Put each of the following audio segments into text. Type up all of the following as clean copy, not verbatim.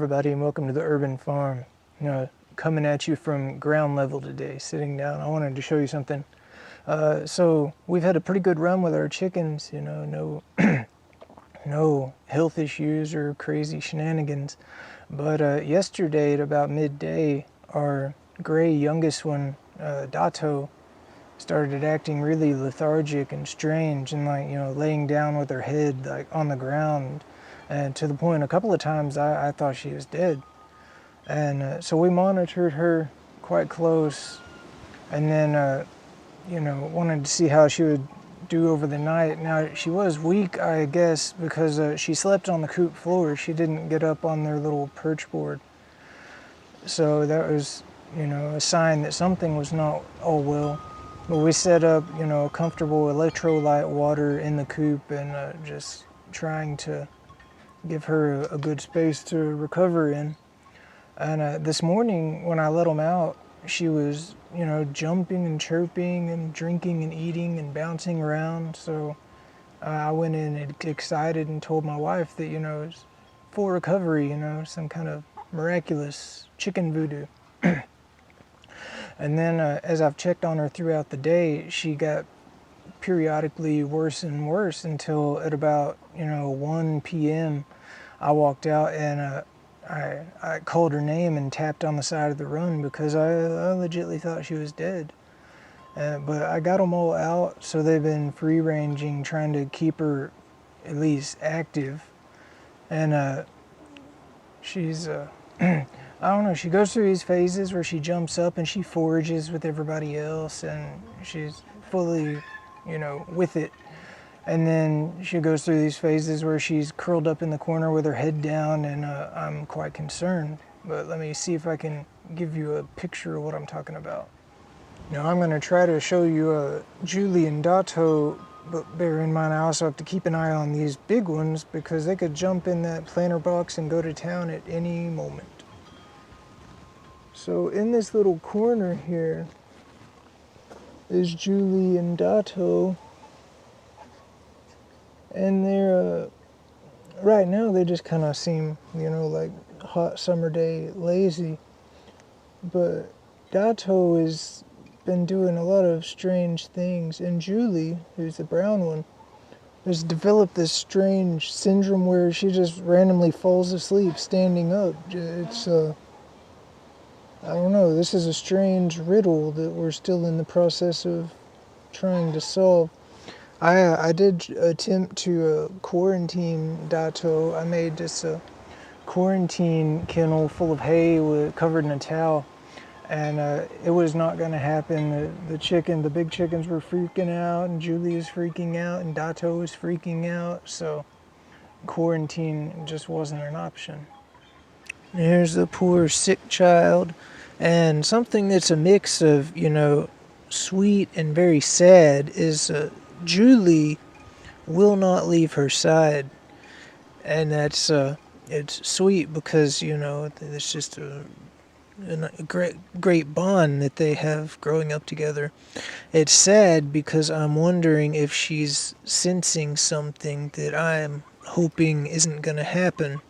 everybody, and welcome to the Urban Farm. Coming at you from ground level today, sitting down. I wanted to show you something. So we've had a pretty good run with our chickens. No no health issues or crazy shenanigans. But yesterday at about midday, our gray youngest one, Dato, started acting really lethargic and strange, and laying down with her head like on the ground, and to the point a couple of times I thought she was dead. And so we monitored her quite close, and then wanted to see how she would do over the night. Now she was weak, I guess, because she slept on the coop floor. She didn't get up on their little perch board, so that was a sign that something was not all well. But we set up comfortable electrolyte water in the coop, and just trying to give her a good space to recover in. And this morning when I let them out, she was jumping and chirping and drinking and eating and bouncing around. So I went in excited and told my wife that it's full recovery, some kind of miraculous chicken voodoo. And then as I've checked on her throughout the day, she got periodically worse and worse until at about 1 p.m. I walked out, and I called her name and tapped on the side of the run because I legitimately thought she was dead. But I got them all out, so they've been free ranging, trying to keep her at least active. And she's I don't know, she goes through these phases where she jumps up and she forages with everybody else, and she's fully with it. And then she goes through these phases where she's curled up in the corner with her head down, and I'm quite concerned. But let me see if I can give you a picture of what I'm talking about. Now I'm going to try to show you Julie and Dato, but bear in mind I also have to keep an eye on these big ones because they could jump in that planter box and go to town at any moment. So in this little corner here is Julie and Dato, and they're right now they just kind of seem like hot summer day lazy, but Dato has been doing a lot of strange things, and Julie, who's the brown one, has developed this strange syndrome where she just randomly falls asleep standing up. It's I don't know, this is a strange riddle that we're still in the process of trying to solve. I did attempt to quarantine Dato. I made just a quarantine kennel full of hay covered in a towel, and it was not going to happen. The big chickens were freaking out, and Julie was freaking out, and Dato was freaking out, so quarantine just wasn't an option. Here's the poor sick child, and something that's a mix of, sweet and very sad is Julie will not leave her side, and that's it's sweet because it's just a great bond that they have growing up together. It's sad because I'm wondering if she's sensing something that I'm hoping isn't going to happen.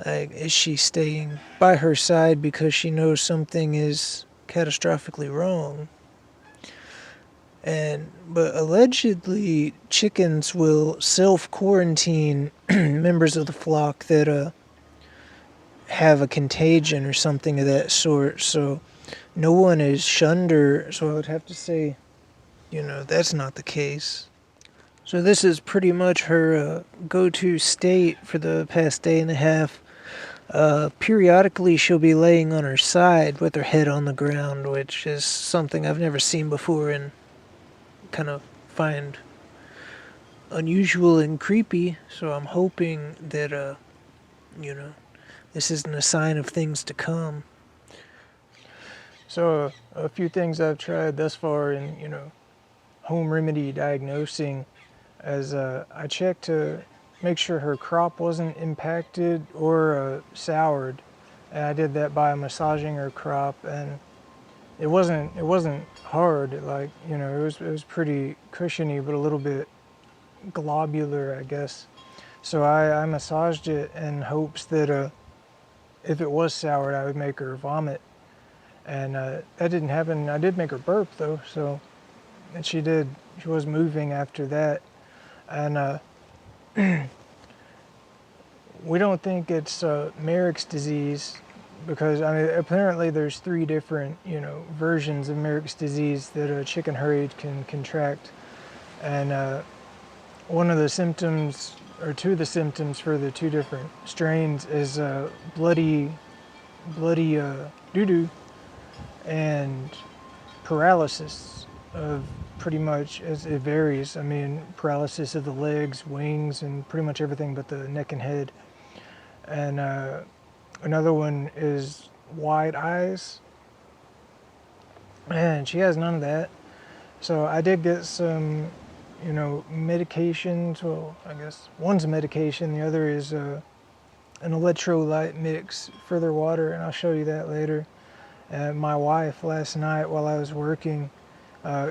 Is she staying by her side because she knows something is catastrophically wrong? But allegedly, chickens will self-quarantine members of the flock that have a contagion or something of that sort. So no one is shunned her. So I would have to say, that's not the case. So this is pretty much her go-to state for the past day and a half. Periodically she'll be laying on her side with her head on the ground, which is something I've never seen before and kind of find unusual and creepy. So I'm hoping that this isn't a sign of things to come. So a few things I've tried thus far in home remedy diagnosing, as I checked to make sure her crop wasn't impacted or soured, and I did that by massaging her crop, and it wasn't hard. It was pretty cushiony, but a little bit globular, I guess. So I massaged it in hopes that if it was soured, I would make her vomit. And that didn't happen. I did make her burp though, so, and she was moving after that. And we don't think it's Merrick's disease, because I mean, apparently there's 3 different, versions of Merrick's disease that a chicken herd can contract. And one of the symptoms, or 2 of the symptoms for the 2 different strains is bloody doo-doo and paralysis of pretty much, as it varies. I mean, paralysis of the legs, wings, and pretty much everything but the neck and head. And another one is wide eyes, and she has none of that. So I did get some, medications. Well, I guess one's a medication, the other is an electrolyte mix for their water, and I'll show you that later. My wife last night while I was working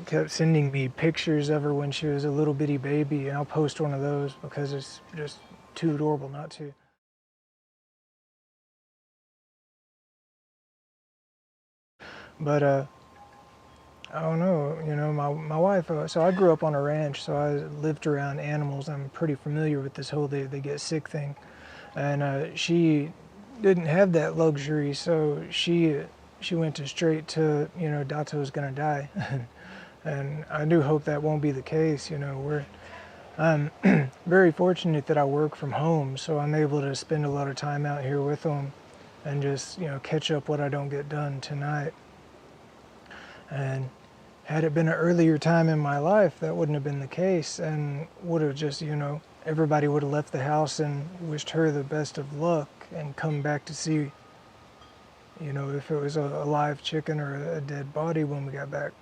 kept sending me pictures of her when she was a little bitty baby, and I'll post one of those because it's just too adorable not to. But I don't know, my wife, so I grew up on a ranch, so I lived around animals. I'm pretty familiar with this whole they get sick thing. And she didn't have that luxury, so she went to straight to, Dato's gonna die. And I do hope that won't be the case. I'm very fortunate that I work from home, so I'm able to spend a lot of time out here with them and just, catch up what I don't get done tonight. And had it been an earlier time in my life, that wouldn't have been the case, and would have just, everybody would have left the house and wished her the best of luck and come back to see, if it was a live chicken or a dead body when we got back.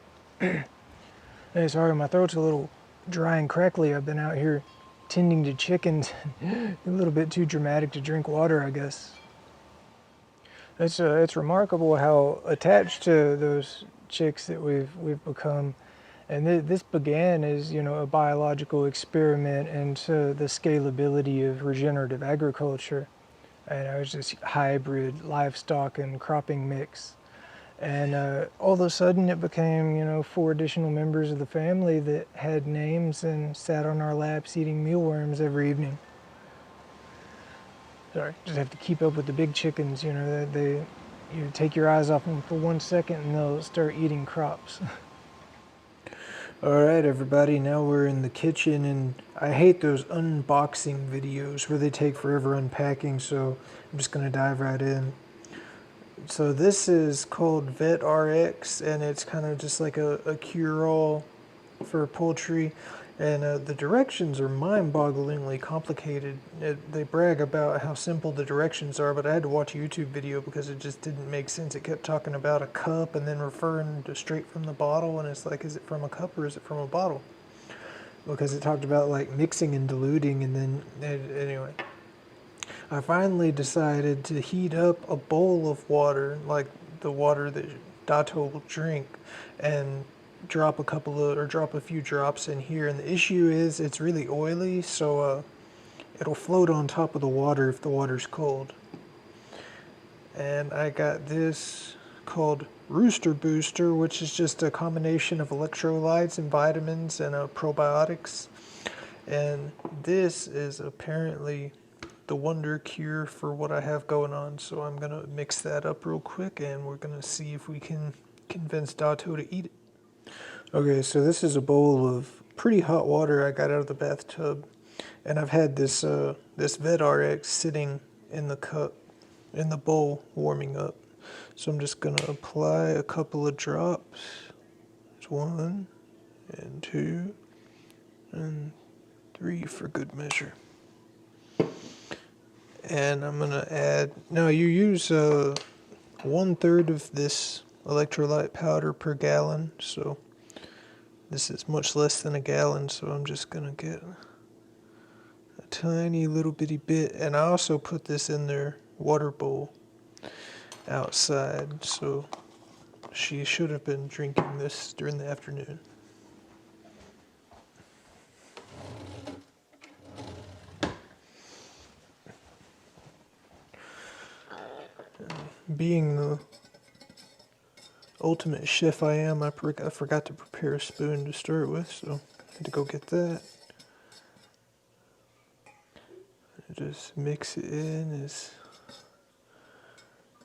Hey, sorry, my throat's a little dry and crackly. I've been out here tending to chickens. A little bit too dramatic to drink water, I guess. It's remarkable how attached to those chicks that we've become. And this began as, a biological experiment into the scalability of regenerative agriculture. And it was this hybrid livestock and cropping mix. And all of a sudden it became, 4 additional members of the family that had names and sat on our laps eating mealworms every evening. Sorry, just have to keep up with the big chickens, you take your eyes off them for 1 second and they'll start eating crops. Alright everybody, now we're in the kitchen, and I hate those unboxing videos where they take forever unpacking, so I'm just going to dive right in. So this is called VetRx, and it's kind of just like a cure-all for poultry, and the directions are mind-bogglingly complicated. They brag about how simple the directions are, but I had to watch a YouTube video because it just didn't make sense. It kept talking about a cup and then referring to straight from the bottle, and it's like, is it from a cup or is it from a bottle? Because it talked about like mixing and diluting, and then anyway. I finally decided to heat up a bowl of water, like the water that Dato will drink, and drop a few drops in here. And the issue is it's really oily, so it'll float on top of the water if the water's cold. And I got this called Rooster Booster, which is just a combination of electrolytes and vitamins and probiotics. And this is apparently the wonder cure for what I have going on. So I'm gonna mix that up real quick, and we're gonna see if we can convince Dato to eat it. Okay, so this is a bowl of pretty hot water I got out of the bathtub, and I've had this this VetRx sitting in the cup, in the bowl, warming up. So I'm just gonna apply a couple of drops. It's 1 and 2 and 3 for good measure. And I'm gonna add, now you use 1/3 of this electrolyte powder per gallon, so this is much less than a gallon, so I'm just gonna get a tiny little bitty bit. And I also put this in their water bowl outside, so she should have been drinking this during the afternoon. being the ultimate chef I am, I forgot to prepare a spoon to start with, so I had to go get that. Just mix it in as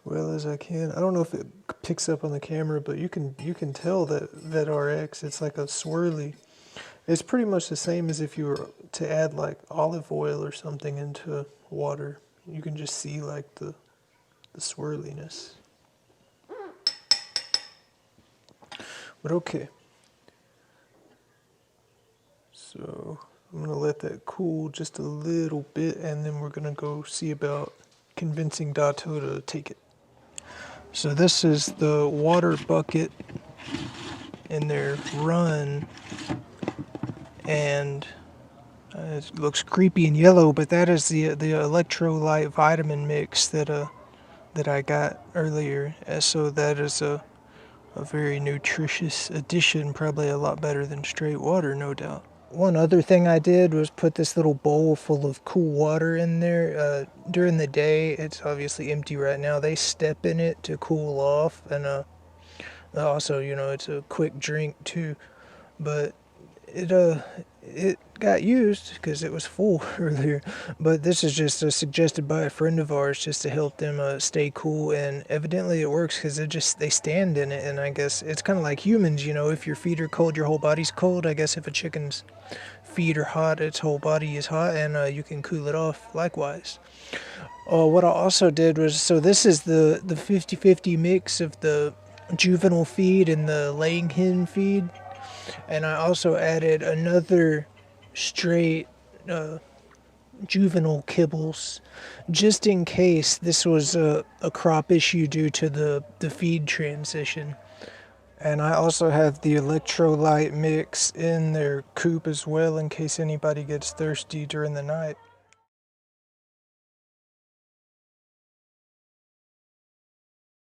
well as I can. I don't know if it picks up on the camera, but you can tell that VetRx, it's like a swirly. It's pretty much the same as if you were to add like olive oil or something into water. You can just see like the swirliness. But okay. So I'm gonna let that cool just a little bit, and then we're gonna go see about convincing Dato to take it. So this is the water bucket in their run, and it looks creepy and yellow, but that is the electrolyte vitamin mix that I got earlier. So that is a very nutritious addition, probably a lot better than straight water, no doubt. One other thing I did was put this little bowl full of cool water in there. During the day, it's obviously empty right now. They step in it to cool off, and also, you know, it's a quick drink too. But it got used because it was full earlier. But this is just suggested by a friend of ours just to help them stay cool, and evidently it works because they stand in it. And I guess it's kind of like humans, you know, if your feet are cold, your whole body's cold. I guess if a chicken's feet are hot, its whole body is hot, and you can cool it off likewise. What I also did was, so this is the 50-50 mix of the juvenile feed and the laying hen feed. And I also added another straight juvenile kibbles, just in case this was a crop issue due to the feed transition. And I also have the electrolyte mix in their coop as well, in case anybody gets thirsty during the night.